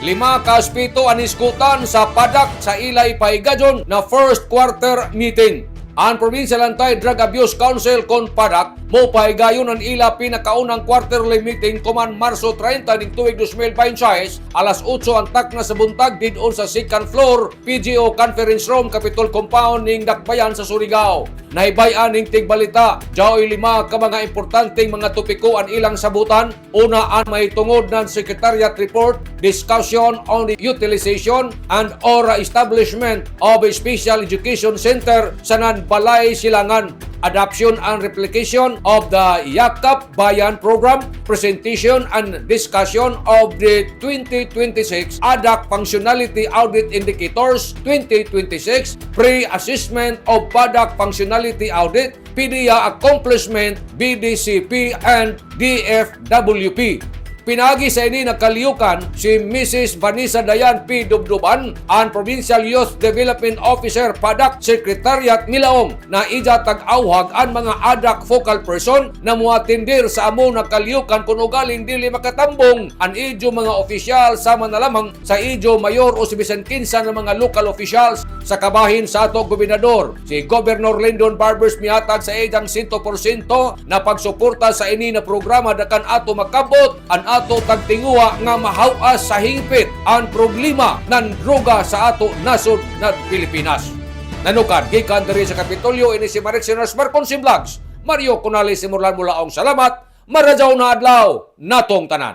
5 ka ospito ang iskutan sa padak sa ilay paigadyon na first quarter meeting. Ang Provincial Anti-Drug Abuse Council kon padak mo pahigayon ang ila pinakaunang quarterly meeting kuman Marso 30 ning tuig 2026 alas 8 ang takna sa buntag didon sa second floor PGO Conference Room Capitol Compound ning Dakbayan sa Surigao. Naibayan ning tigbalita, jaoy 5 ka mga importanteng mga topiko ang ilang sabutan. Una ang mahitungod ng Secretariat Report, discussion on the utilization and or establishment of a special education center sa Balay Silangan, adoption and replication of the Yakap Bayan Program, presentation and discussion of the 2026 ADAC Functionality Audit Indicators 2026, pre-assessment of PADAC Functionality Audit, PDEA Accomplishment, BDCP and DFWP. Pinagi sa ini nakaliukan si Mrs. Vanessa Dayan P. Dubduban, ang Provincial Youth Development Officer PADAC Secretariat Milaong na ija tag-awhag ang mga ADAC focal person na muatindir sa amo nakaliukan kung ugaling dili makatambong ang idyo mga opisyal sama na lamang sa idyo mayor o si bisan kinsa ng mga local officials sa kabahin sa ato gobernador. Si Governor Lyndon Barbers mihatag sa ijang 100% na pagsuporta sa ini na programa dakan ato makabot ang ato tagtinguha nga mahawas sa hingpit ang problema ng droga sa ato nasod na Pilipinas. Nanukad, gikan diri sa Kapitolyo, ini si Marek Sinas Marconsim Vlogs. Mario Conales, Simurlan Mulaong, salamat. Maradyaw na adlaw, natong tanan.